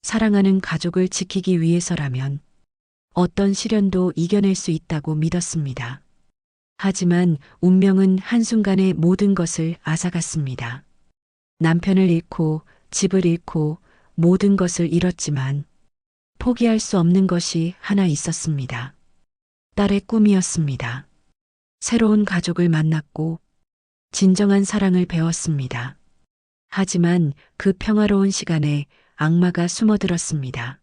사랑하는 가족을 지키기 위해서라면 어떤 시련도 이겨낼 수 있다고 믿었습니다. 하지만 운명은 한순간에 모든 것을 앗아갔습니다. 남편을 잃고 집을 잃고 모든 것을 잃었지만 포기할 수 없는 것이 하나 있었습니다. 딸의 꿈이었습니다. 새로운 가족을 만났고 진정한 사랑을 배웠습니다. 하지만 그 평화로운 시간에 악마가 숨어들었습니다.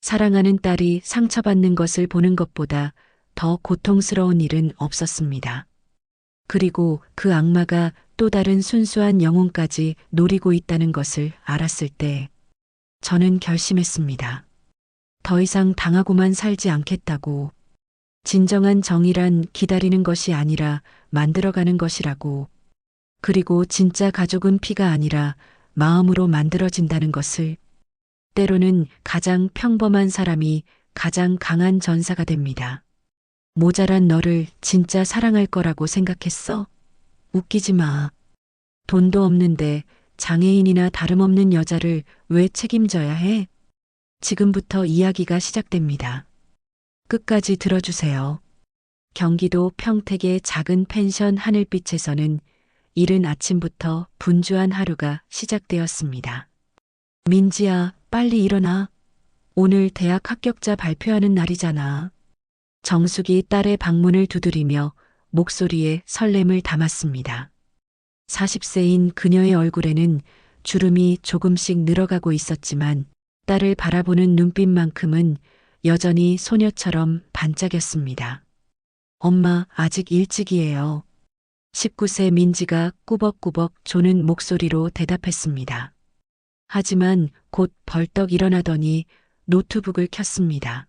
사랑하는 딸이 상처받는 것을 보는 것보다 더 고통스러운 일은 없었습니다. 그리고 그 악마가 또 다른 순수한 영혼까지 노리고 있다는 것을 알았을 때 저는 결심했습니다. 더 이상 당하고만 살지 않겠다고. 진정한 정의란 기다리는 것이 아니라 만들어가는 것이라고. 그리고 진짜 가족은 피가 아니라 마음으로 만들어진다는 것을. 때로는 가장 평범한 사람이 가장 강한 전사가 됩니다. 모자란 너를 진짜 사랑할 거라고 생각했어? 웃기지 마. 돈도 없는데 장애인이나 다름없는 여자를 왜 책임져야 해? 지금부터 이야기가 시작됩니다. 끝까지 들어주세요. 경기도 평택의 작은 펜션 하늘빛에서는 이른 아침부터 분주한 하루가 시작되었습니다. 민지야, 빨리 일어나. 오늘 대학 합격자 발표하는 날이잖아. 정숙이 딸의 방문을 두드리며 목소리에 설렘을 담았습니다. 40세인 그녀의 얼굴에는 주름이 조금씩 늘어가고 있었지만 딸을 바라보는 눈빛만큼은 여전히 소녀처럼 반짝였습니다. 엄마, 아직 일찍이에요. 19세 민지가 꾸벅꾸벅 조는 목소리로 대답했습니다. 하지만 곧 벌떡 일어나더니 노트북을 켰습니다.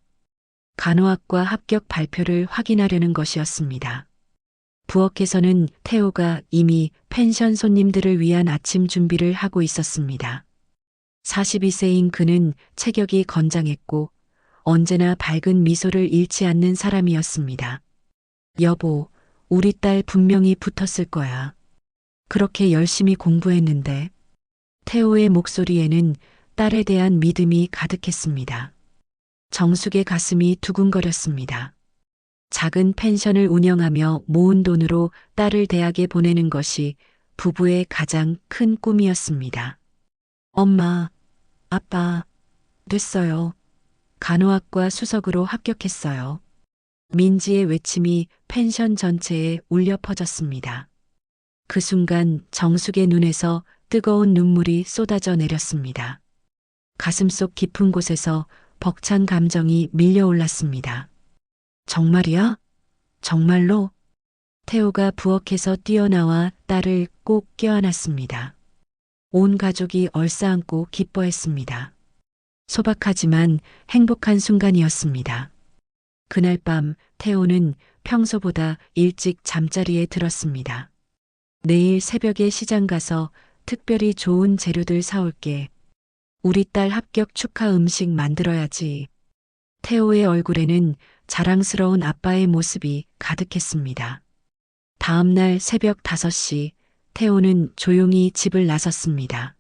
간호학과 합격 발표를 확인하려는 것이었습니다. 부엌에서는 태호가 이미 펜션 손님들을 위한 아침 준비를 하고 있었습니다. 42세인 그는 체격이 건장했고 언제나 밝은 미소를 잃지 않는 사람이었습니다. 여보, 우리 딸 분명히 붙었을 거야. 그렇게 열심히 공부했는데. 태호의 목소리에는 딸에 대한 믿음이 가득했습니다. 정숙의 가슴이 두근거렸습니다. 작은 펜션을 운영하며 모은 돈으로 딸을 대학에 보내는 것이 부부의 가장 큰 꿈이었습니다. 엄마, 아빠, 됐어요. 간호학과 수석으로 합격했어요. 민지의 외침이 펜션 전체에 울려 퍼졌습니다. 그 순간 정숙의 눈에서 뜨거운 눈물이 쏟아져 내렸습니다. 가슴속 깊은 곳에서 벅찬 감정이 밀려올랐습니다. 정말이야? 정말로? 태호가 부엌에서 뛰어나와 딸을 꼭 껴안았습니다. 온 가족이 얼싸안고 기뻐했습니다. 소박하지만 행복한 순간이었습니다. 그날 밤 태호는 평소보다 일찍 잠자리에 들었습니다. 내일 새벽에 시장 가서 특별히 좋은 재료들 사올게. 우리 딸 합격 축하 음식 만들어야지. 태호의 얼굴에는 자랑스러운 아빠의 모습이 가득했습니다. 다음 날 새벽 5시 태호는 조용히 집을 나섰습니다.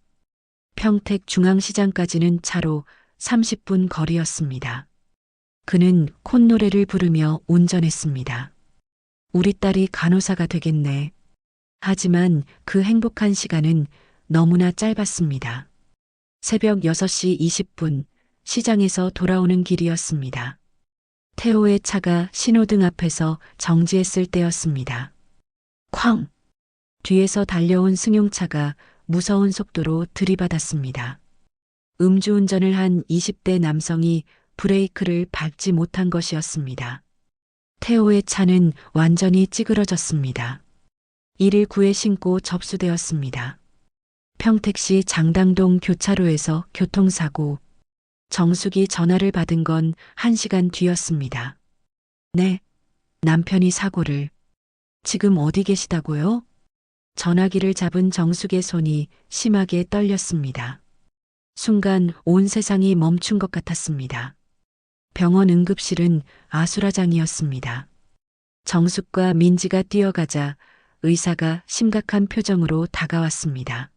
평택 중앙시장까지는 차로 30분 거리였습니다. 그는 콧노래를 부르며 운전했습니다. 우리 딸이 간호사가 되겠네. 하지만 그 행복한 시간은 너무나 짧았습니다. 새벽 6시 20분 시장에서 돌아오는 길이었습니다. 태호의 차가 신호등 앞에서 정지했을 때였습니다. 쾅! 뒤에서 달려온 승용차가 무서운 속도로 들이받았습니다. 음주운전을 한 20대 남성이 브레이크를 밟지 못한 것이었습니다. 태호의 차는 완전히 찌그러졌습니다. 119에 신고 접수되었습니다. 평택시 장당동 교차로에서 교통사고. 정숙이 전화를 받은 건 1시간 뒤였습니다. 네, 남편이 사고를. 지금 어디 계시다고요? 전화기를 잡은 정숙의 손이 심하게 떨렸습니다. 순간 온 세상이 멈춘 것 같았습니다. 병원 응급실은 아수라장이었습니다. 정숙과 민지가 뛰어가자 의사가 심각한 표정으로 다가왔습니다.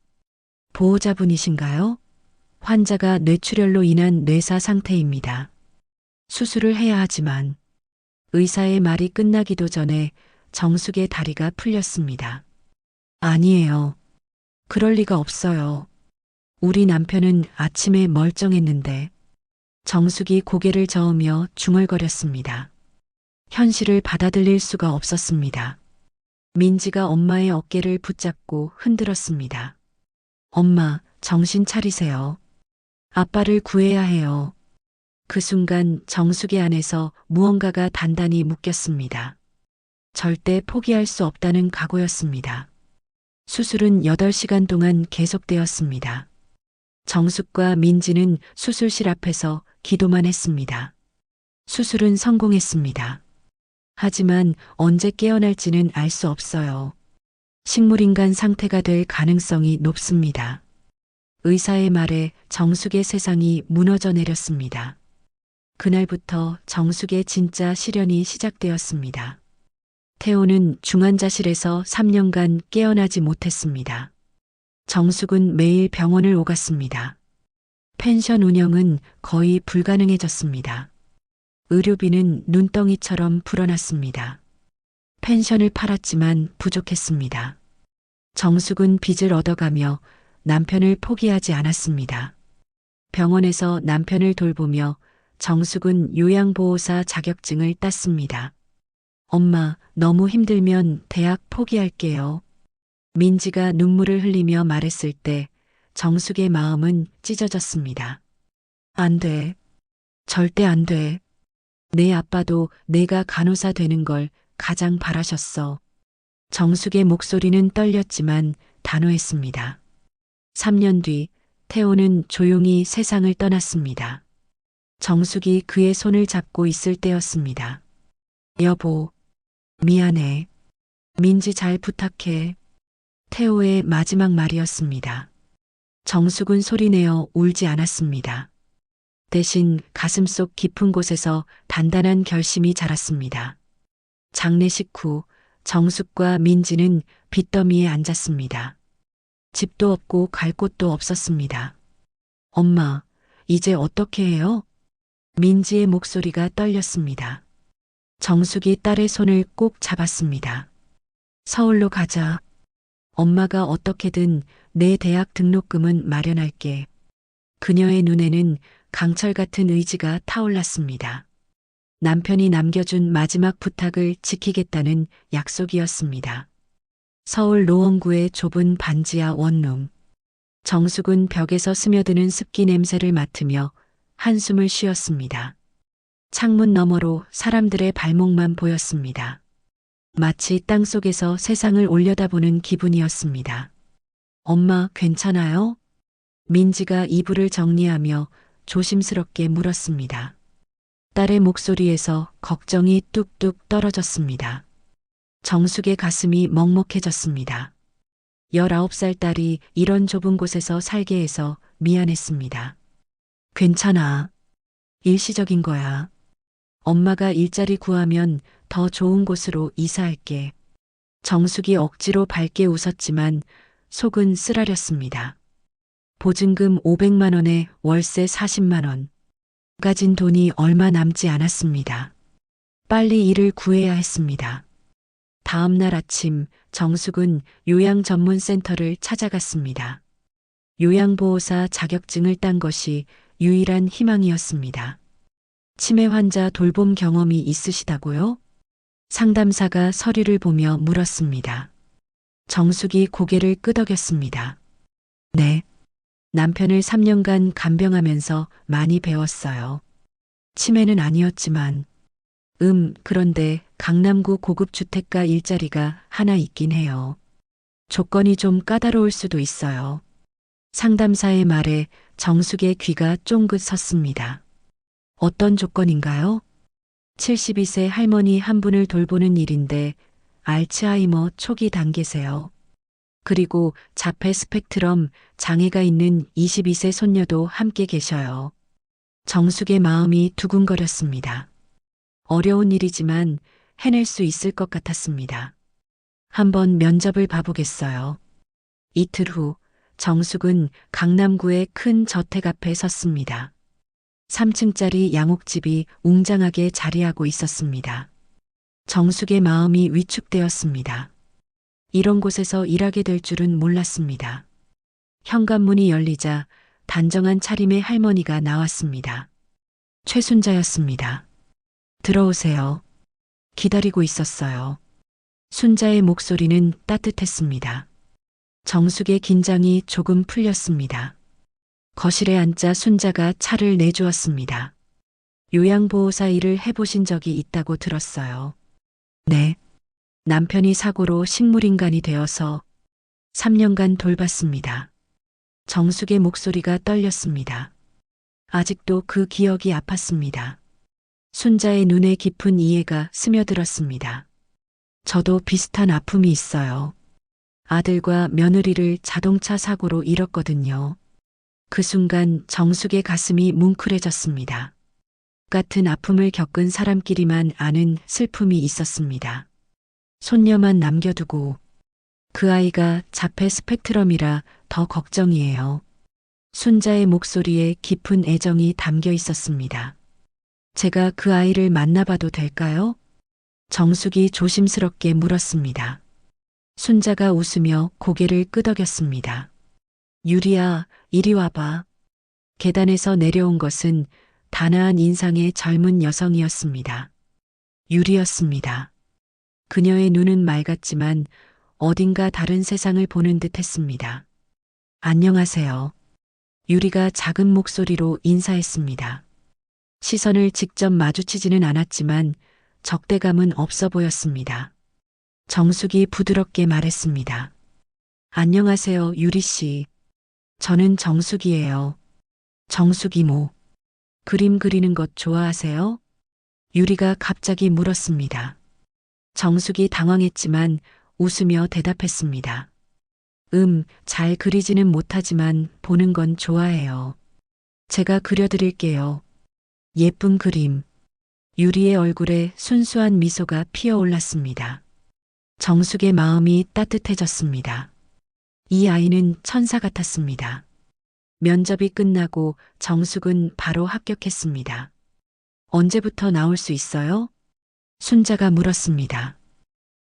보호자분이신가요? 환자가 뇌출혈로 인한 뇌사 상태입니다. 수술을 해야 하지만 의사의 말이 끝나기도 전에 정숙의 다리가 풀렸습니다. 아니에요. 그럴 리가 없어요. 우리 남편은 아침에 멀쩡했는데. 정숙이 고개를 저으며 중얼거렸습니다. 현실을 받아들일 수가 없었습니다. 민지가 엄마의 어깨를 붙잡고 흔들었습니다. 엄마, 정신 차리세요. 아빠를 구해야 해요. 그 순간 정숙의 안에서 무언가가 단단히 묶였습니다. 절대 포기할 수 없다는 각오였습니다. 수술은 8시간 동안 계속되었습니다. 정숙과 민지는 수술실 앞에서 기도만 했습니다. 수술은 성공했습니다. 하지만 언제 깨어날지는 알 수 없어요. 식물인간 상태가 될 가능성이 높습니다. 의사의 말에 정숙의 세상이 무너져 내렸습니다. 그날부터 정숙의 진짜 시련이 시작되었습니다. 태호는 중환자실에서 3년간 깨어나지 못했습니다. 정숙은 매일 병원을 오갔습니다. 펜션 운영은 거의 불가능해졌습니다. 의료비는 눈덩이처럼 불어났습니다. 펜션을 팔았지만 부족했습니다. 정숙은 빚을 얻어가며 남편을 포기하지 않았습니다. 병원에서 남편을 돌보며 정숙은 요양보호사 자격증을 땄습니다. 엄마, 너무 힘들면 대학 포기할게요. 민지가 눈물을 흘리며 말했을 때 정숙의 마음은 찢어졌습니다. 안 돼. 절대 안 돼. 내 아빠도 내가 간호사 되는 걸 가장 바라셨어. 정숙의 목소리는 떨렸지만 단호했습니다. 3년 뒤 태호는 조용히 세상을 떠났습니다. 정숙이 그의 손을 잡고 있을 때였습니다. 여보, 미안해. 민지 잘 부탁해. 태호의 마지막 말이었습니다. 정숙은 소리내어 울지 않았습니다. 대신 가슴속 깊은 곳에서 단단한 결심이 자랐습니다. 장례식 후 정숙과 민지는 빚더미에 앉았습니다. 집도 없고 갈 곳도 없었습니다. 엄마, 이제 어떻게 해요? 민지의 목소리가 떨렸습니다. 정숙이 딸의 손을 꼭 잡았습니다. 서울로 가자. 엄마가 어떻게든 내 대학 등록금은 마련할게. 그녀의 눈에는 강철 같은 의지가 타올랐습니다. 남편이 남겨준 마지막 부탁을 지키겠다는 약속이었습니다. 서울 노원구의 좁은 반지하 원룸. 정숙은 벽에서 스며드는 습기 냄새를 맡으며 한숨을 쉬었습니다. 창문 너머로 사람들의 발목만 보였습니다. 마치 땅속에서 세상을 올려다보는 기분이었습니다. 엄마, 괜찮아요? 민지가 이불을 정리하며 조심스럽게 물었습니다. 딸의 목소리에서 걱정이 뚝뚝 떨어졌습니다. 정숙의 가슴이 먹먹해졌습니다. 19살 딸이 이런 좁은 곳에서 살게 해서 미안했습니다. 괜찮아. 일시적인 거야. 엄마가 일자리 구하면 더 좋은 곳으로 이사할게. 정숙이 억지로 밝게 웃었지만 속은 쓰라렸습니다. 보증금 500만 원에 월세 40만 원. 가진 돈이 얼마 남지 않았습니다. 빨리 일을 구해야 했습니다. 다음 날 아침 정숙은 요양전문센터를 찾아갔습니다. 요양보호사 자격증을 딴 것이 유일한 희망이었습니다. 치매 환자 돌봄 경험이 있으시다고요? 상담사가 서류를 보며 물었습니다. 정숙이 고개를 끄덕였습니다. 네. 남편을 3년간 간병하면서 많이 배웠어요. 치매는 아니었지만, 그런데 강남구 고급 주택가 일자리가 하나 있긴 해요. 조건이 좀 까다로울 수도 있어요. 상담사의 말에 정숙의 귀가 쫑긋 섰습니다. 어떤 조건인가요? 72세 할머니 한 분을 돌보는 일인데 알츠하이머 초기 단계세요. 그리고 자폐 스펙트럼 장애가 있는 22세 손녀도 함께 계셔요. 정숙의 마음이 두근거렸습니다. 어려운 일이지만 해낼 수 있을 것 같았습니다. 한번 면접을 봐보겠어요. 이틀 후 정숙은 강남구의 큰 저택 앞에 섰습니다. 3층짜리 양옥집이 웅장하게 자리하고 있었습니다. 정숙의 마음이 위축되었습니다. 이런 곳에서 일하게 될 줄은 몰랐습니다. 현관문이 열리자 단정한 차림의 할머니가 나왔습니다. 최순자였습니다. 들어오세요. 기다리고 있었어요. 순자의 목소리는 따뜻했습니다. 정숙의 긴장이 조금 풀렸습니다. 거실에 앉자 순자가 차를 내주었습니다. 요양보호사 일을 해보신 적이 있다고 들었어요. 네. 남편이 사고로 식물인간이 되어서 3년간 돌봤습니다. 정숙의 목소리가 떨렸습니다. 아직도 그 기억이 아팠습니다. 순자의 눈에 깊은 이해가 스며들었습니다. 저도 비슷한 아픔이 있어요. 아들과 며느리를 자동차 사고로 잃었거든요. 그 순간 정숙의 가슴이 뭉클해졌습니다. 같은 아픔을 겪은 사람끼리만 아는 슬픔이 있었습니다. 손녀만 남겨두고 그 아이가 자폐 스펙트럼이라 더 걱정이에요. 순자의 목소리에 깊은 애정이 담겨 있었습니다. 제가 그 아이를 만나봐도 될까요? 정숙이 조심스럽게 물었습니다. 순자가 웃으며 고개를 끄덕였습니다. 유리야, 이리 와봐. 계단에서 내려온 것은 단아한 인상의 젊은 여성이었습니다. 유리였습니다. 그녀의 눈은 맑았지만 어딘가 다른 세상을 보는 듯 했습니다. 안녕하세요. 유리가 작은 목소리로 인사했습니다. 시선을 직접 마주치지는 않았지만 적대감은 없어 보였습니다. 정숙이 부드럽게 말했습니다. 안녕하세요, 유리 씨. 저는 정숙이에요. 정숙 이모. 그림 그리는 것 좋아하세요? 유리가 갑자기 물었습니다. 정숙이 당황했지만 웃으며 대답했습니다. 잘 그리지는 못하지만 보는 건 좋아해요. 제가 그려드릴게요. 예쁜 그림. 유리의 얼굴에 순수한 미소가 피어올랐습니다. 정숙의 마음이 따뜻해졌습니다. 이 아이는 천사 같았습니다. 면접이 끝나고 정숙은 바로 합격했습니다. 언제부터 나올 수 있어요? 순자가 물었습니다.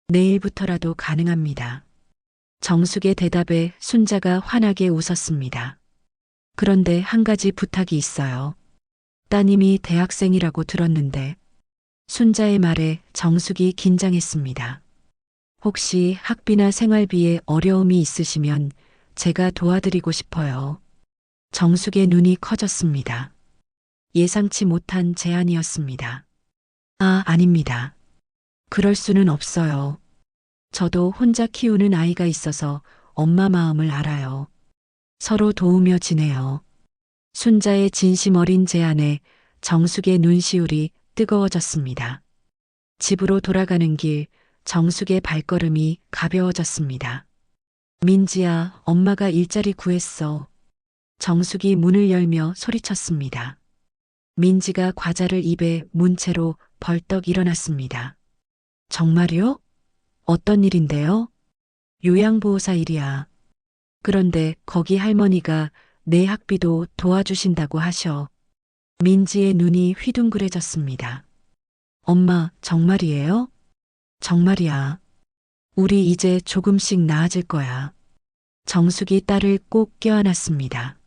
내일부터라도 가능합니다. 정숙의 대답에 순자가 환하게 웃었습니다. 그런데 한 가지 부탁이 있어요. 따님이 대학생이라고 들었는데. 순자의 말에 정숙이 긴장했습니다. 혹시 학비나 생활비에 어려움이 있으시면 제가 도와드리고 싶어요. 정숙의 눈이 커졌습니다. 예상치 못한 제안이었습니다. 아닙니다. 그럴 수는 없어요. 저도 혼자 키우는 아이가 있어서 엄마 마음을 알아요. 서로 도우며 지내요. 순자의 진심 어린 제안에 정숙의 눈시울이 뜨거워졌습니다. 집으로 돌아가는 길, 정숙의 발걸음이 가벼워졌습니다. 민지야, 엄마가 일자리 구했어. 정숙이 문을 열며 소리쳤습니다. 민지가 과자를 입에 문 채로 벌떡 일어났습니다. 정말요? 어떤 일인데요? 요양보호사 일이야. 그런데 거기 할머니가 내 학비도 도와주신다고 하셔. 민지의 눈이 휘둥그레졌습니다. 엄마, 정말이에요? 정말이야. 우리 이제 조금씩 나아질 거야. 정숙이 딸을 꼭 껴안았습니다.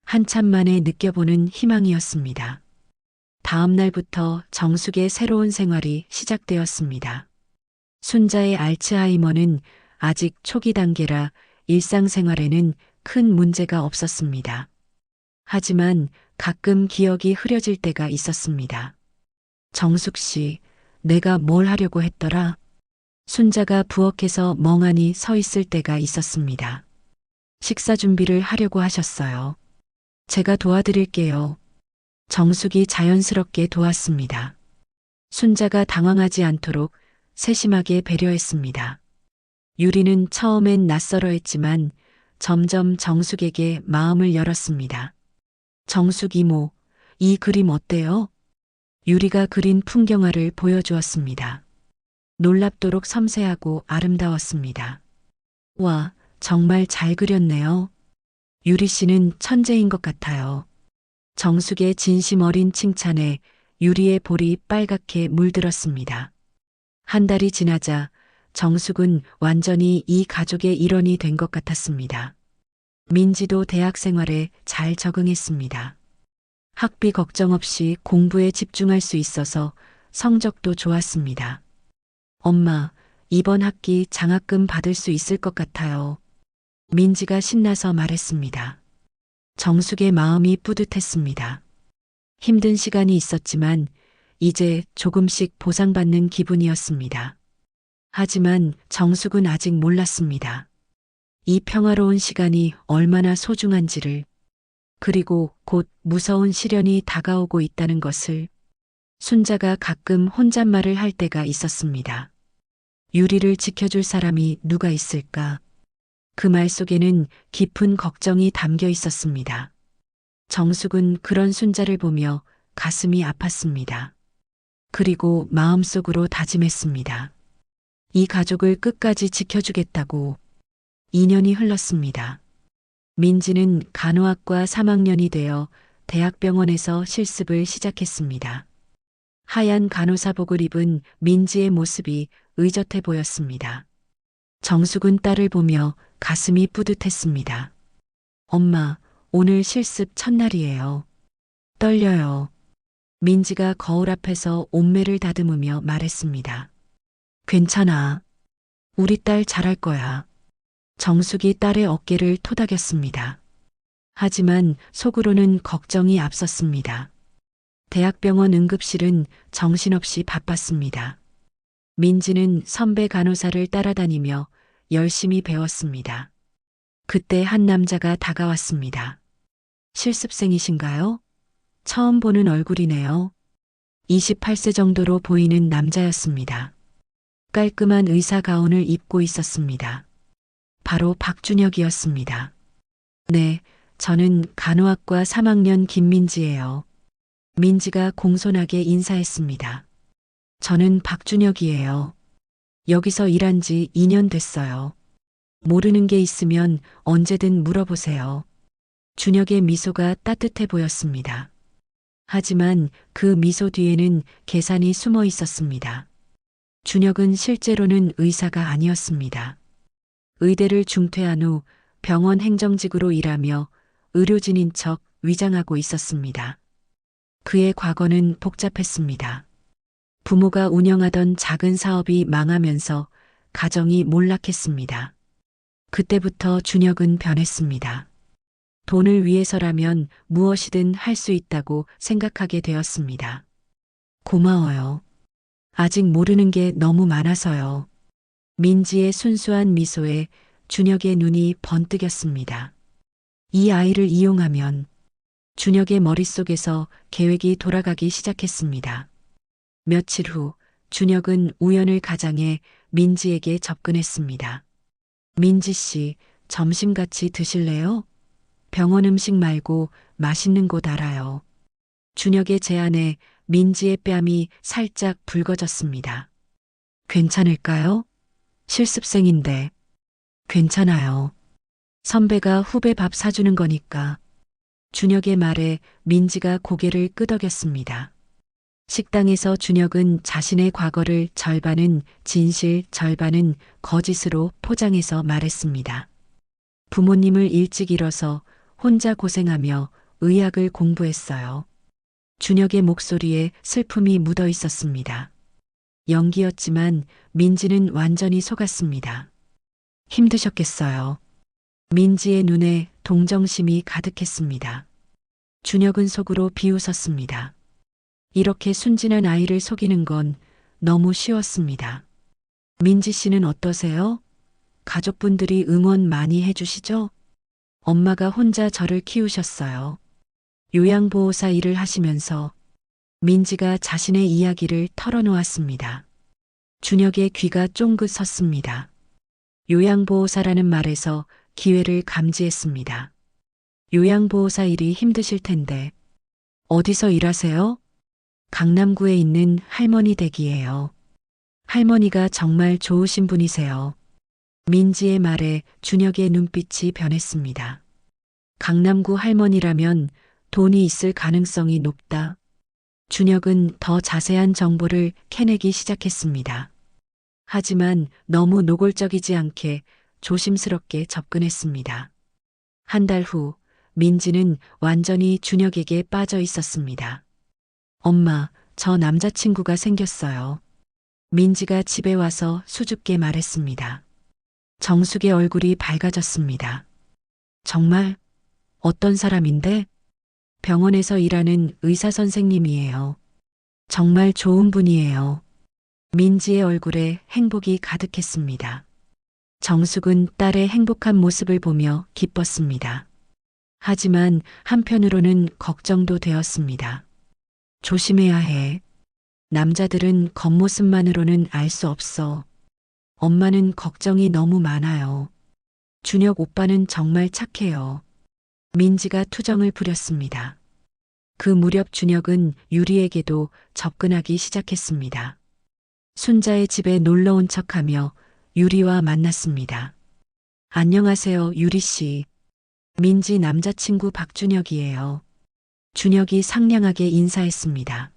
한참 만에 느껴보는 희망이었습니다. 다음 날부터 정숙의 새로운 생활이 시작되었습니다. 순자의 알츠하이머는 아직 초기 단계라 일상생활에는 큰 문제가 없었습니다. 하지만 가끔 기억이 흐려질 때가 있었습니다. 정숙 씨, 내가 뭘 하려고 했더라? 순자가 부엌에서 멍하니 서 있을 때가 있었습니다. 식사 준비를 하려고 하셨어요. 제가 도와드릴게요. 정숙이 자연스럽게 도왔습니다. 순자가 당황하지 않도록 세심하게 배려했습니다. 유리는 처음엔 낯설어했지만 점점 정숙에게 마음을 열었습니다. 정숙 이모, 이 그림 어때요? 유리가 그린 풍경화를 보여주었습니다. 놀랍도록 섬세하고 아름다웠습니다. 와, 정말 잘 그렸네요. 유리 씨는 천재인 것 같아요. 정숙의 진심 어린 칭찬에 유리의 볼이 빨갛게 물들었습니다. 한 달이 지나자 정숙은 완전히 이 가족의 일원이 된 것 같았습니다. 민지도 대학 생활에 잘 적응했습니다. 학비 걱정 없이 공부에 집중할 수 있어서 성적도 좋았습니다. 엄마, 이번 학기 장학금 받을 수 있을 것 같아요. 민지가 신나서 말했습니다. 정숙의 마음이 뿌듯했습니다. 힘든 시간이 있었지만 이제 조금씩 보상받는 기분이었습니다. 하지만 정숙은 아직 몰랐습니다. 이 평화로운 시간이 얼마나 소중한지를, 그리고 곧 무서운 시련이 다가오고 있다는 것을. 순자가 가끔 혼잣말을 할 때가 있었습니다. 유리를 지켜줄 사람이 누가 있을까? 그 말 속에는 깊은 걱정이 담겨 있었습니다. 정숙은 그런 순자를 보며 가슴이 아팠습니다. 그리고 마음속으로 다짐했습니다. 이 가족을 끝까지 지켜주겠다고. 2년이 흘렀습니다. 민지는 간호학과 3학년이 되어 대학병원에서 실습을 시작했습니다. 하얀 간호사복을 입은 민지의 모습이 의젓해 보였습니다. 정숙은 딸을 보며 가슴이 뿌듯했습니다. 엄마, 오늘 실습 첫날이에요. 떨려요. 민지가 거울 앞에서 옷매를 다듬으며 말했습니다. 괜찮아. 우리 딸 잘할 거야. 정숙이 딸의 어깨를 토닥였습니다. 하지만 속으로는 걱정이 앞섰습니다. 대학병원 응급실은 정신없이 바빴습니다. 민지는 선배 간호사를 따라다니며 열심히 배웠습니다. 그때 한 남자가 다가왔습니다. 실습생이신가요? 처음 보는 얼굴이네요. 28세 정도로 보이는 남자였습니다. 깔끔한 의사 가운을 입고 있었습니다. 바로 박준혁이었습니다. 네, 저는 간호학과 3학년 김민지예요. 민지가 공손하게 인사했습니다. 저는 박준혁이에요. 여기서 일한 지 2년 됐어요. 모르는 게 있으면 언제든 물어보세요. 준혁의 미소가 따뜻해 보였습니다. 하지만 그 미소 뒤에는 계산이 숨어 있었습니다. 준혁은 실제로는 의사가 아니었습니다. 의대를 중퇴한 후 병원 행정직으로 일하며 의료진인 척 위장하고 있었습니다. 그의 과거는 복잡했습니다. 부모가 운영하던 작은 사업이 망하면서 가정이 몰락했습니다. 그때부터 준혁은 변했습니다. 돈을 위해서라면 무엇이든 할 수 있다고 생각하게 되었습니다. 고마워요. 아직 모르는 게 너무 많아서요. 민지의 순수한 미소에 준혁의 눈이 번뜩였습니다. 이 아이를 이용하면. 준혁의 머릿속에서 계획이 돌아가기 시작했습니다. 며칠 후 준혁은 우연을 가장해 민지에게 접근했습니다. 민지 씨, 점심 같이 드실래요? 병원 음식 말고 맛있는 곳 알아요. 준혁의 제안에 민지의 뺨이 살짝 붉어졌습니다. 괜찮을까요? 실습생인데. 괜찮아요. 선배가 후배 밥 사주는 거니까. 준혁의 말에 민지가 고개를 끄덕였습니다. 식당에서 준혁은 자신의 과거를 절반은 진실, 절반은 거짓으로 포장해서 말했습니다. 부모님을 일찍 잃어서 혼자 고생하며 의학을 공부했어요. 준혁의 목소리에 슬픔이 묻어 있었습니다. 연기였지만 민지는 완전히 속았습니다. 힘드셨겠어요. 민지의 눈에 동정심이 가득했습니다. 준혁은 속으로 비웃었습니다. 이렇게 순진한 아이를 속이는 건 너무 쉬웠습니다. 민지 씨는 어떠세요? 가족분들이 응원 많이 해주시죠? 엄마가 혼자 저를 키우셨어요. 요양보호사 일을 하시면서. 민지가 자신의 이야기를 털어놓았습니다. 준혁의 귀가 쫑긋 섰습니다. 요양보호사라는 말에서 기회를 감지했습니다. 요양보호사 일이 힘드실 텐데. 어디서 일하세요? 강남구에 있는 할머니 댁이에요. 할머니가 정말 좋으신 분이세요. 민지의 말에 준혁의 눈빛이 변했습니다. 강남구 할머니라면 돈이 있을 가능성이 높다. 준혁은 더 자세한 정보를 캐내기 시작했습니다. 하지만 너무 노골적이지 않게 조심스럽게 접근했습니다. 한 달 후, 민지는 완전히 준혁에게 빠져 있었습니다. 엄마, 저 남자친구가 생겼어요. 민지가 집에 와서 수줍게 말했습니다. 정숙의 얼굴이 밝아졌습니다. 정말? 어떤 사람인데? 병원에서 일하는 의사 선생님이에요. 정말 좋은 분이에요. 민지의 얼굴에 행복이 가득했습니다. 정숙은 딸의 행복한 모습을 보며 기뻤습니다. 하지만 한편으로는 걱정도 되었습니다. 조심해야 해. 남자들은 겉모습만으로는 알 수 없어. 엄마는 걱정이 너무 많아요. 준혁 오빠는 정말 착해요. 민지가 투정을 부렸습니다. 그 무렵 준혁은 유리에게도 접근하기 시작했습니다. 순자의 집에 놀러 온 척하며 유리와 만났습니다. 안녕하세요, 유리 씨. 민지 남자친구 박준혁이에요. 준혁이 상냥하게 인사했습니다.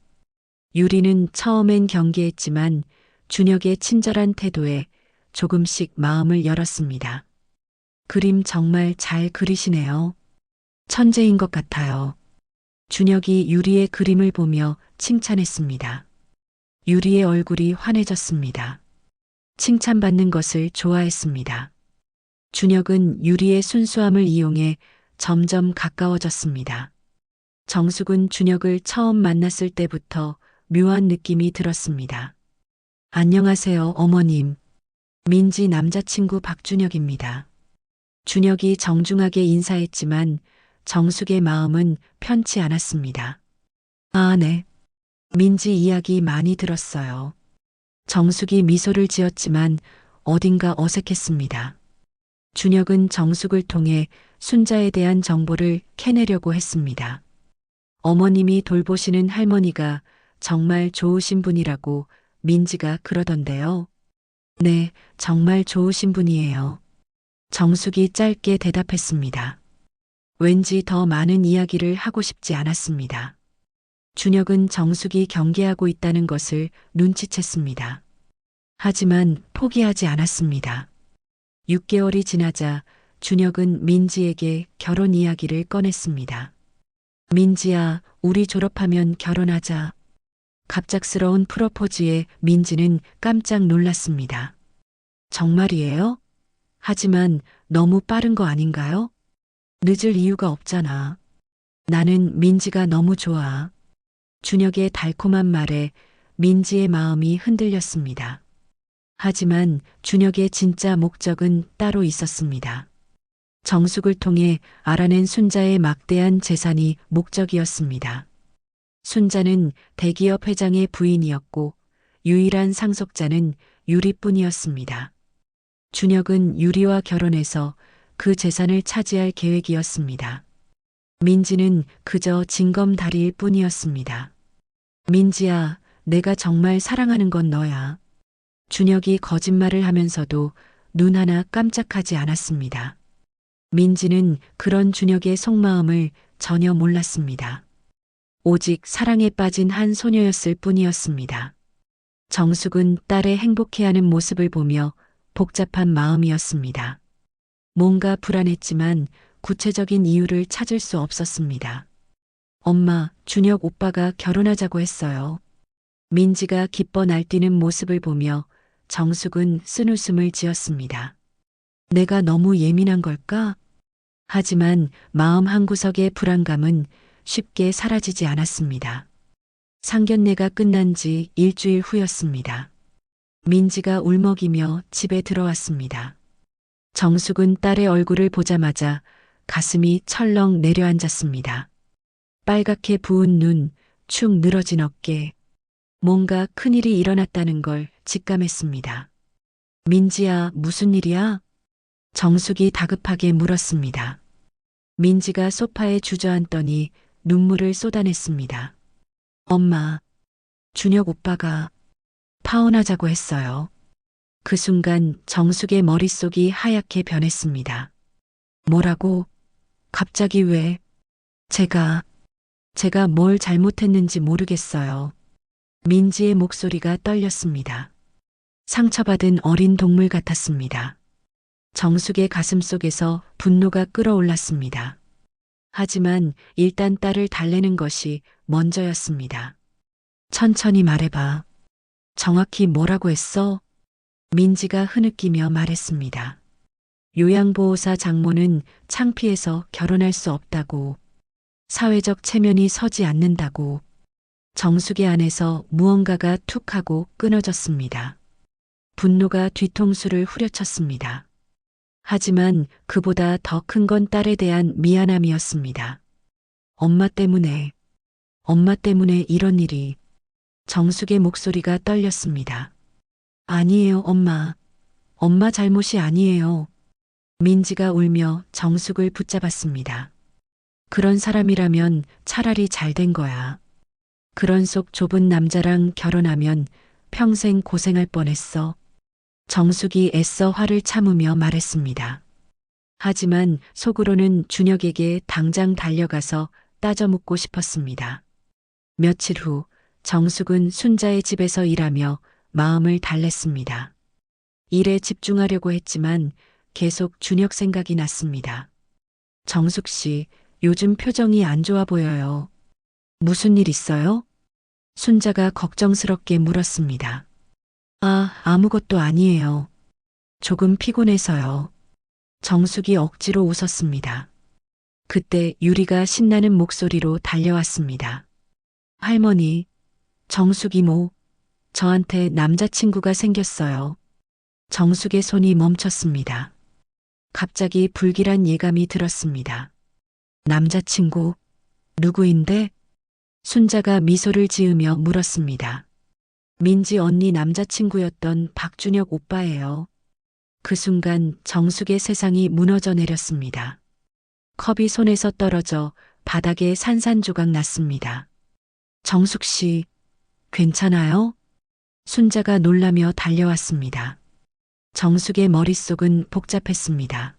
유리는 처음엔 경계했지만 준혁의 친절한 태도에 조금씩 마음을 열었습니다. 그림 정말 잘 그리시네요. 천재인 것 같아요. 준혁이 유리의 그림을 보며 칭찬했습니다. 유리의 얼굴이 환해졌습니다. 칭찬받는 것을 좋아했습니다. 준혁은 유리의 순수함을 이용해 점점 가까워졌습니다. 정숙은 준혁을 처음 만났을 때부터 묘한 느낌이 들었습니다. 안녕하세요, 어머님. 민지 남자친구 박준혁입니다. 준혁이 정중하게 인사했지만 정숙의 마음은 편치 않았습니다. 아, 네. 민지 이야기 많이 들었어요. 정숙이 미소를 지었지만 어딘가 어색했습니다. 준혁은 정숙을 통해 순자에 대한 정보를 캐내려고 했습니다. 어머님이 돌보시는 할머니가 정말 좋으신 분이라고 민지가 그러던데요. 네, 정말 좋으신 분이에요. 정숙이 짧게 대답했습니다. 왠지 더 많은 이야기를 하고 싶지 않았습니다. 준혁은 정숙이 경계하고 있다는 것을 눈치챘습니다. 하지만 포기하지 않았습니다. 6개월이 지나자 준혁은 민지에게 결혼 이야기를 꺼냈습니다. 민지야, 우리 졸업하면 결혼하자. 갑작스러운 프로포즈에 민지는 깜짝 놀랐습니다. 정말이에요? 하지만 너무 빠른 거 아닌가요? 늦을 이유가 없잖아. 나는 민지가 너무 좋아. 준혁의 달콤한 말에 민지의 마음이 흔들렸습니다. 하지만 준혁의 진짜 목적은 따로 있었습니다. 정숙을 통해 알아낸 순자의 막대한 재산이 목적이었습니다. 순자는 대기업 회장의 부인이었고 유일한 상속자는 유리뿐이었습니다. 준혁은 유리와 결혼해서 그 재산을 차지할 계획이었습니다. 민지는 그저 징검다리일 뿐이었습니다. 민지야, 내가 정말 사랑하는 건 너야. 준혁이 거짓말을 하면서도 눈 하나 깜짝하지 않았습니다. 민지는 그런 준혁의 속마음을 전혀 몰랐습니다. 오직 사랑에 빠진 한 소녀였을 뿐이었습니다. 정숙은 딸의 행복해하는 모습을 보며 복잡한 마음이었습니다. 뭔가 불안했지만 구체적인 이유를 찾을 수 없었습니다. 엄마, 준혁 오빠가 결혼하자고 했어요. 민지가 기뻐 날뛰는 모습을 보며 정숙은 쓴웃음을 지었습니다. 내가 너무 예민한 걸까? 하지만 마음 한구석의 불안감은 쉽게 사라지지 않았습니다. 상견례가 끝난 지 일주일 후였습니다. 민지가 울먹이며 집에 들어왔습니다. 정숙은 딸의 얼굴을 보자마자 가슴이 철렁 내려앉았습니다. 빨갛게 부은 눈, 축 늘어진 어깨. 뭔가 큰일이 일어났다는 걸 직감했습니다. 민지야, 무슨 일이야? 정숙이 다급하게 물었습니다. 민지가 소파에 주저앉더니 눈물을 쏟아냈습니다. 엄마, 준혁 오빠가 파혼하자고 했어요. 그 순간 정숙의 머릿속이 하얗게 변했습니다. 뭐라고? 갑자기 왜? 제가 뭘 잘못했는지 모르겠어요. 민지의 목소리가 떨렸습니다. 상처받은 어린 동물 같았습니다. 정숙의 가슴 속에서 분노가 끓어올랐습니다. 하지만 일단 딸을 달래는 것이 먼저였습니다. 천천히 말해봐. 정확히 뭐라고 했어? 민지가 흐느끼며 말했습니다. 요양보호사 장모는 창피해서 결혼할 수 없다고, 사회적 체면이 서지 않는다고. 정숙의 안에서 무언가가 툭 하고 끊어졌습니다. 분노가 뒤통수를 후려쳤습니다. 하지만 그보다 더 큰 건 딸에 대한 미안함이었습니다. 엄마 때문에 이런 일이. 정숙의 목소리가 떨렸습니다. 아니에요, 엄마. 엄마 잘못이 아니에요. 민지가 울며 정숙을 붙잡았습니다. 그런 사람이라면 차라리 잘 된 거야. 그런 속 좁은 남자랑 결혼하면 평생 고생할 뻔했어. 정숙이 애써 화를 참으며 말했습니다. 하지만 속으로는 준혁에게 당장 달려가서 따져묻고 싶었습니다. 며칠 후 정숙은 순자의 집에서 일하며 마음을 달랬습니다. 일에 집중하려고 했지만 계속 준혁 생각이 났습니다. 정숙 씨, 요즘 표정이 안 좋아 보여요. 무슨 일 있어요? 순자가 걱정스럽게 물었습니다. 아무것도 아니에요. 조금 피곤해서요. 정숙이 억지로 웃었습니다. 그때 유리가 신나는 목소리로 달려왔습니다. 할머니, 정숙 이모, 저한테 남자친구가 생겼어요. 정숙의 손이 멈췄습니다. 갑자기 불길한 예감이 들었습니다. 남자친구, 누구인데? 순자가 미소를 지으며 물었습니다. 민지 언니 남자친구였던 박준혁 오빠예요. 그 순간 정숙의 세상이 무너져 내렸습니다. 컵이 손에서 떨어져 바닥에 산산조각 났습니다. 정숙 씨, 괜찮아요? 순자가 놀라며 달려왔습니다. 정숙의 머릿속은 복잡했습니다.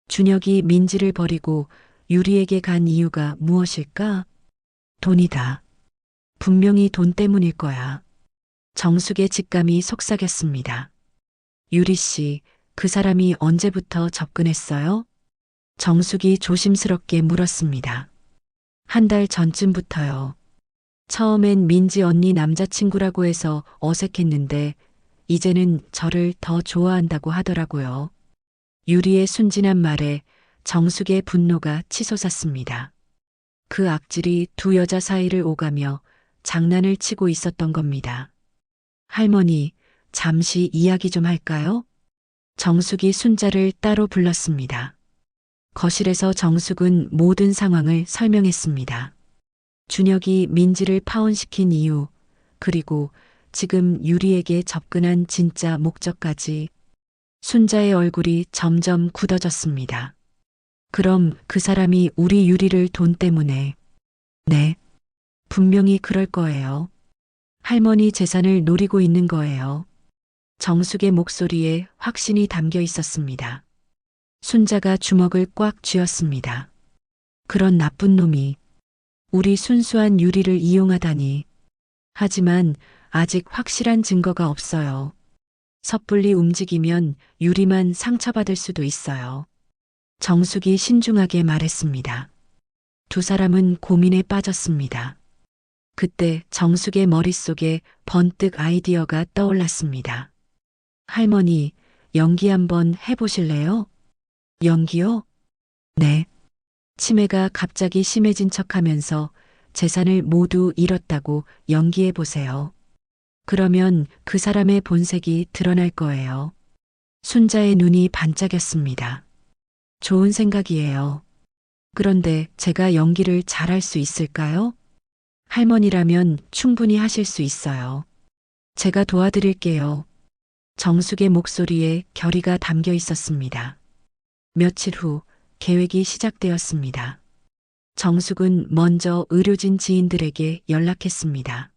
준혁이 민지를 버리고 유리에게 간 이유가 무엇일까? 돈이다. 분명히 돈 때문일 거야. 정숙의 직감이 속삭였습니다. 유리 씨, 그 사람이 언제부터 접근했어요? 정숙이 조심스럽게 물었습니다. 한 달 전쯤부터요. 처음엔 민지 언니 남자친구라고 해서 어색했는데 이제는 저를 더 좋아한다고 하더라고요. 유리의 순진한 말에 정숙의 분노가 치솟았습니다. 그 악질이 두 여자 사이를 오가며 장난을 치고 있었던 겁니다. 할머니, 잠시 이야기 좀 할까요? 정숙이 순자를 따로 불렀습니다. 거실에서 정숙은 모든 상황을 설명했습니다. 준혁이 민지를 파혼시킨 이유, 그리고 지금 유리에게 접근한 진짜 목적까지. 순자의 얼굴이 점점 굳어졌습니다. 그럼 그 사람이 우리 유리를 돈 때문에. 네, 분명히 그럴 거예요. 할머니 재산을 노리고 있는 거예요. 정숙의 목소리에 확신이 담겨 있었습니다. 순자가 주먹을 꽉 쥐었습니다. 그런 나쁜 놈이 우리 순수한 유리를 이용하다니. 하지만 아직 확실한 증거가 없어요. 섣불리 움직이면 유리만 상처받을 수도 있어요. 정숙이 신중하게 말했습니다. 두 사람은 고민에 빠졌습니다. 그때 정숙의 머릿속에 번뜩 아이디어가 떠올랐습니다. 할머니, 연기 한번 해보실래요? 연기요? 네. 치매가 갑자기 심해진 척하면서 재산을 모두 잃었다고 연기해 보세요. 그러면 그 사람의 본색이 드러날 거예요. 순자의 눈이 반짝였습니다. 좋은 생각이에요. 그런데 제가 연기를 잘할 수 있을까요? 할머니라면 충분히 하실 수 있어요. 제가 도와드릴게요. 정숙의 목소리에 결의가 담겨 있었습니다. 며칠 후 계획이 시작되었습니다. 정숙은 먼저 의료진 지인들에게 연락했습니다.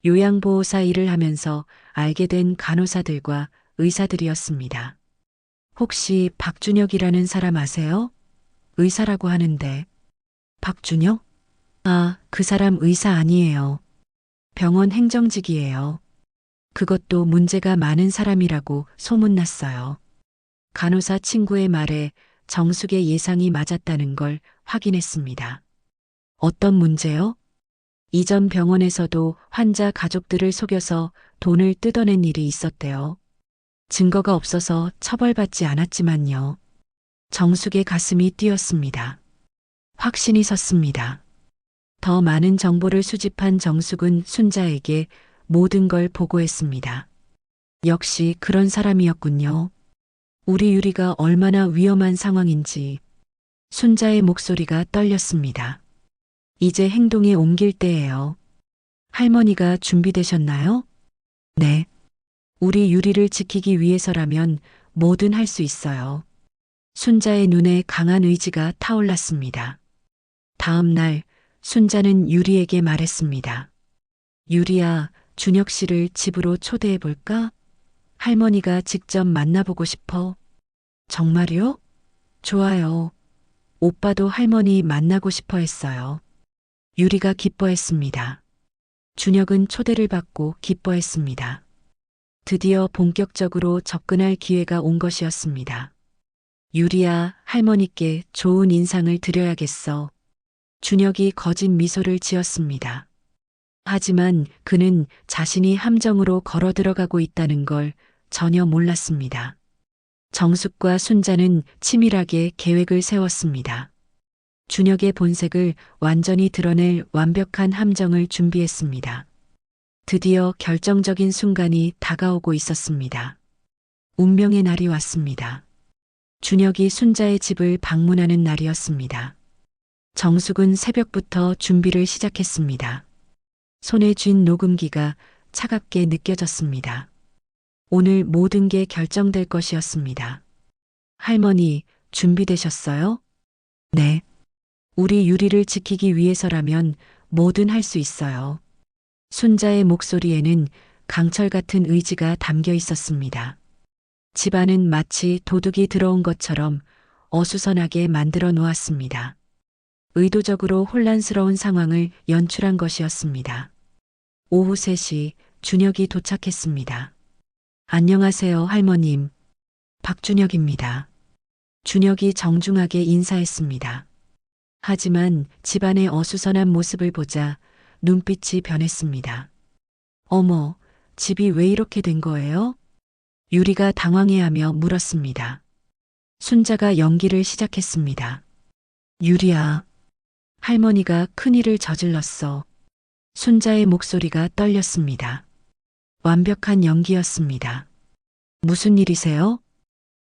요양보호사 일을 하면서 알게 된 간호사들과 의사들이었습니다. 혹시 박준혁이라는 사람 아세요? 의사라고 하는데. 박준혁? 아, 그 사람 의사 아니에요. 병원 행정직이에요. 그것도 문제가 많은 사람이라고 소문났어요. 간호사 친구의 말에 정숙의 예상이 맞았다는 걸 확인했습니다. 어떤 문제요? 이전 병원에서도 환자 가족들을 속여서 돈을 뜯어낸 일이 있었대요. 증거가 없어서 처벌받지 않았지만요. 정숙의 가슴이 뛰었습니다. 확신이 섰습니다. 더 많은 정보를 수집한 정숙은 순자에게 모든 걸 보고했습니다. 역시 그런 사람이었군요. 우리 유리가 얼마나 위험한 상황인지 순자의 목소리가 떨렸습니다. 이제 행동에 옮길 때예요. 할머니가 준비되셨나요? 네. 우리 유리를 지키기 위해서라면 뭐든 할 수 있어요. 순자의 눈에 강한 의지가 타올랐습니다. 다음 날 순자는 유리에게 말했습니다. 유리야, 준혁 씨를 집으로 초대해 볼까? 할머니가 직접 만나보고 싶어. 정말요? 좋아요. 오빠도 할머니 만나고 싶어 했어요. 유리가 기뻐했습니다. 준혁은 초대를 받고 기뻐했습니다. 드디어 본격적으로 접근할 기회가 온 것이었습니다. 유리야, 할머니께 좋은 인상을 드려야겠어. 준혁이 거짓 미소를 지었습니다. 하지만 그는 자신이 함정으로 걸어 들어가고 있다는 걸 전혀 몰랐습니다. 정숙과 순자는 치밀하게 계획을 세웠습니다. 준혁의 본색을 완전히 드러낼 완벽한 함정을 준비했습니다. 드디어 결정적인 순간이 다가오고 있었습니다. 운명의 날이 왔습니다. 준혁이 순자의 집을 방문하는 날이었습니다. 정숙은 새벽부터 준비를 시작했습니다. 손에 쥔 녹음기가 차갑게 느껴졌습니다. 오늘 모든 게 결정될 것이었습니다. 할머니, 준비되셨어요? 네. 우리 유리를 지키기 위해서라면 뭐든 할 수 있어요. 순자의 목소리에는 강철 같은 의지가 담겨 있었습니다. 집안은 마치 도둑이 들어온 것처럼 어수선하게 만들어 놓았습니다. 의도적으로 혼란스러운 상황을 연출한 것이었습니다. 오후 3시 준혁이 도착했습니다. 안녕하세요, 할머님. 박준혁입니다. 준혁이 정중하게 인사했습니다. 하지만 집안의 어수선한 모습을 보자 눈빛이 변했습니다. 어머, 집이 왜 이렇게 된 거예요? 유리가 당황해하며 물었습니다. 순자가 연기를 시작했습니다. 유리야, 할머니가 큰일을 저질렀어. 순자의 목소리가 떨렸습니다. 완벽한 연기였습니다. 무슨 일이세요?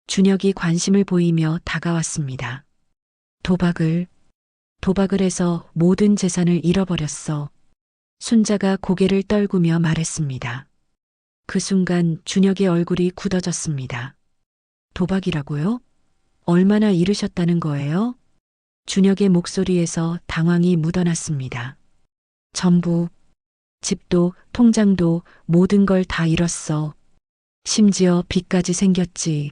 준혁이 관심을 보이며 다가왔습니다. 도박을 해서 모든 재산을 잃어버렸어. 순자가 고개를 떨구며 말했습니다. 그 순간 준혁의 얼굴이 굳어졌습니다. 도박이라고요? 얼마나 잃으셨다는 거예요? 준혁의 목소리에서 당황이 묻어났습니다. 전부, 집도 통장도 모든 걸 다 잃었어. 심지어 빚까지 생겼지.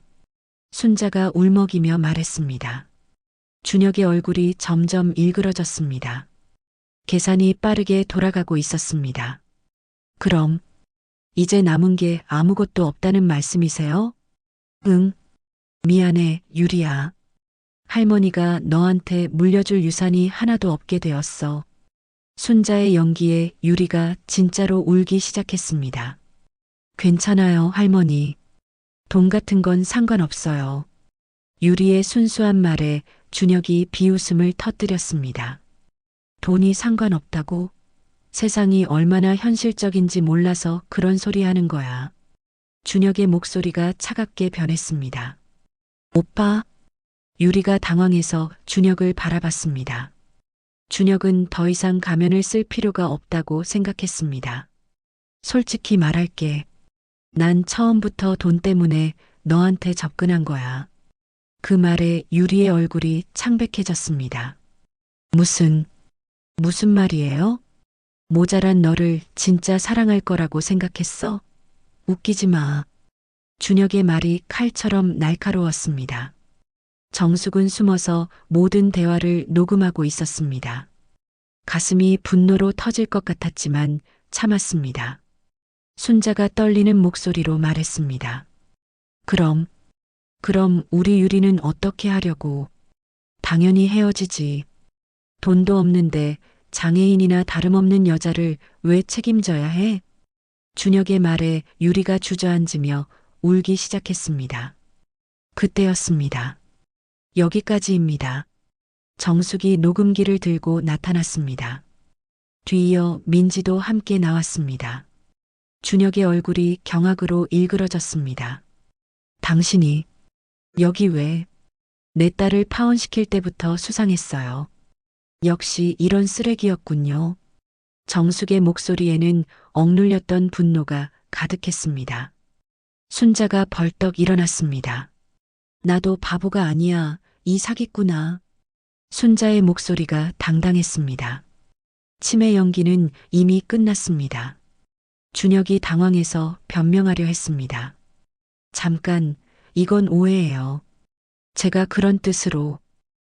순자가 울먹이며 말했습니다. 준혁의 얼굴이 점점 일그러졌습니다. 계산이 빠르게 돌아가고 있었습니다. 그럼 이제 남은 게 아무것도 없다는 말씀이세요? 응. 미안해, 유리야. 할머니가 너한테 물려줄 유산이 하나도 없게 되었어. 순자의 연기에 유리가 진짜로 울기 시작했습니다. 괜찮아요, 할머니. 돈 같은 건 상관없어요. 유리의 순수한 말에 준혁이 비웃음을 터뜨렸습니다. 돈이 상관없다고? 세상이 얼마나 현실적인지 몰라서 그런 소리 하는 거야. 준혁의 목소리가 차갑게 변했습니다. 오빠? 유리가 당황해서 준혁을 바라봤습니다. 준혁은 더 이상 가면을 쓸 필요가 없다고 생각했습니다. 솔직히 말할게. 난 처음부터 돈 때문에 너한테 접근한 거야. 그 말에 유리의 얼굴이 창백해졌습니다. 무슨 말이에요? 모자란 너를 진짜 사랑할 거라고 생각했어? 웃기지 마. 준혁의 말이 칼처럼 날카로웠습니다. 정숙은 숨어서 모든 대화를 녹음하고 있었습니다. 가슴이 분노로 터질 것 같았지만 참았습니다. 순자가 떨리는 목소리로 말했습니다. 그럼 우리 유리는 어떻게 하려고? 당연히 헤어지지. 돈도 없는데 장애인이나 다름없는 여자를 왜 책임져야 해? 준혁의 말에 유리가 주저앉으며 울기 시작했습니다. 그때였습니다. 여기까지입니다. 정숙이 녹음기를 들고 나타났습니다. 뒤이어 민지도 함께 나왔습니다. 준혁의 얼굴이 경악으로 일그러졌습니다. 당신이 여기 왜? 내 딸을 파혼시킬 때부터 수상했어요. 역시 이런 쓰레기였군요. 정숙의 목소리에는 억눌렸던 분노가 가득했습니다. 순자가 벌떡 일어났습니다. 나도 바보가 아니야. 이 사기꾼아. 순자의 목소리가 당당했습니다. 치매 연기는 이미 끝났습니다. 준혁이 당황해서 변명하려 했습니다. 잠깐, 이건 오해예요. 제가 그런 뜻으로.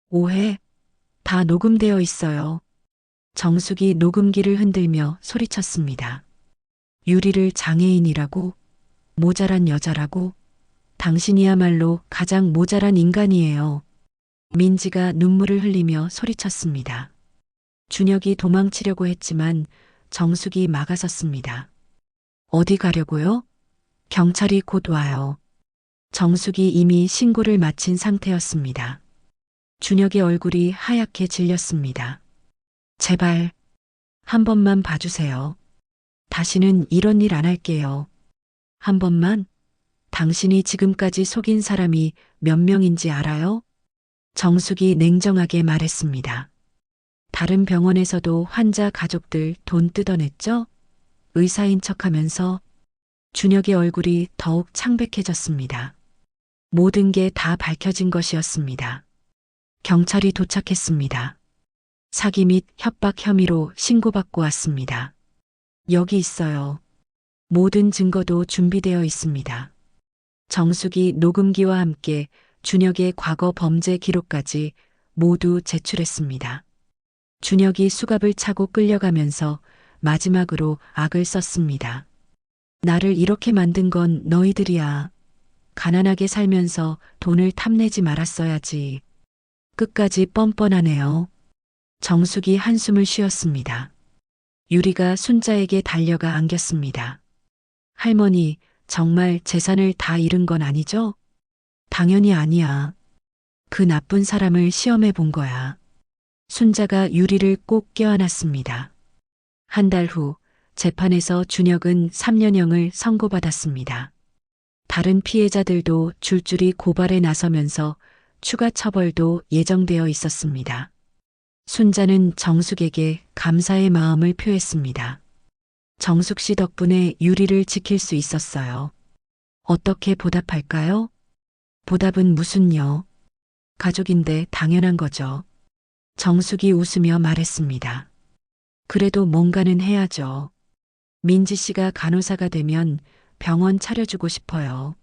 오해? 다 녹음되어 있어요. 정숙이 녹음기를 흔들며 소리쳤습니다. 유리를 장애인이라고? 모자란 여자라고? 당신이야말로 가장 모자란 인간이에요. 민지가 눈물을 흘리며 소리쳤습니다. 준혁이 도망치려고 했지만 정숙이 막아섰습니다. 어디 가려고요? 경찰이 곧 와요. 정숙이 이미 신고를 마친 상태였습니다. 준혁의 얼굴이 하얗게 질렸습니다. 제발 한 번만 봐주세요. 다시는 이런 일 안 할게요. 한 번만? 당신이 지금까지 속인 사람이 몇 명인지 알아요? 정숙이 냉정하게 말했습니다. 다른 병원에서도 환자 가족들 돈 뜯어냈죠? 의사인 척하면서. 준혁의 얼굴이 더욱 창백해졌습니다. 모든 게 다 밝혀진 것이었습니다. 경찰이 도착했습니다. 사기 및 협박 혐의로 신고받고 왔습니다. 여기 있어요. 모든 증거도 준비되어 있습니다. 정숙이 녹음기와 함께 준혁의 과거 범죄 기록까지 모두 제출했습니다. 준혁이 수갑을 차고 끌려가면서 마지막으로 악을 썼습니다. 나를 이렇게 만든 건 너희들이야. 가난하게 살면서 돈을 탐내지 말았어야지. 끝까지 뻔뻔하네요. 정숙이 한숨을 쉬었습니다. 유리가 순자에게 달려가 안겼습니다. 할머니, 정말 재산을 다 잃은 건 아니죠? 당연히 아니야. 그 나쁜 사람을 시험해 본 거야. 순자가 유리를 꼭 껴안았습니다. 한 달 후 재판에서 준혁은 3년형을 선고받았습니다. 다른 피해자들도 줄줄이 고발에 나서면서 추가 처벌도 예정되어 있었습니다. 순자는 정숙에게 감사의 마음을 표했습니다. 정숙 씨 덕분에 유리를 지킬 수 있었어요. 어떻게 보답할까요? 보답은 무슨요? 가족인데 당연한 거죠. 정숙이 웃으며 말했습니다. 그래도 뭔가는 해야죠. 민지 씨가 간호사가 되면 병원 차려주고 싶어요.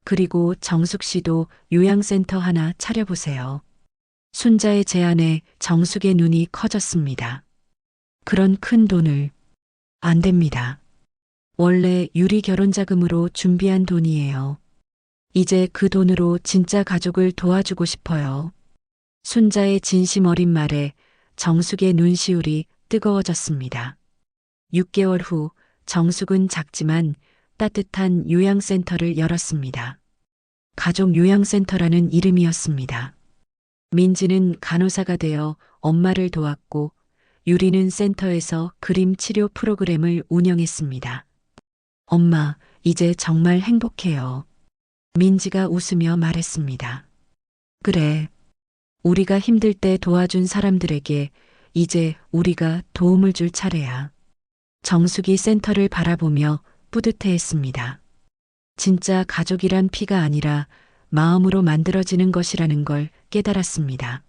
그리고 정숙 씨도 요양센터 하나 차려보세요. 순자의 제안에 정숙의 눈이 커졌습니다. 그런 큰 돈을. 안 됩니다. 원래 유리 결혼자금으로 준비한 돈이에요. 이제 그 돈으로 진짜 가족을 도와주고 싶어요. 순자의 진심 어린 말에 정숙의 눈시울이 뜨거워졌습니다. 6개월 후 정숙은 작지만 따뜻한 요양센터를 열었습니다. 가족 요양센터라는 이름이었습니다. 민지는 간호사가 되어 엄마를 도왔고 유리는 센터에서 그림 치료 프로그램을 운영했습니다. 엄마, 이제 정말 행복해요. 민지가 웃으며 말했습니다. 그래. 우리가 힘들 때 도와준 사람들에게 이제 우리가 도움을 줄 차례야. 정숙이 센터를 바라보며 뿌듯해했습니다. 진짜 가족이란 피가 아니라 마음으로 만들어지는 것이라는 걸 깨달았습니다.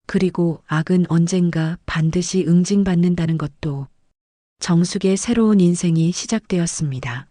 그리고 악은 언젠가 반드시 응징받는다는 것도. 정숙의 새로운 인생이 시작되었습니다.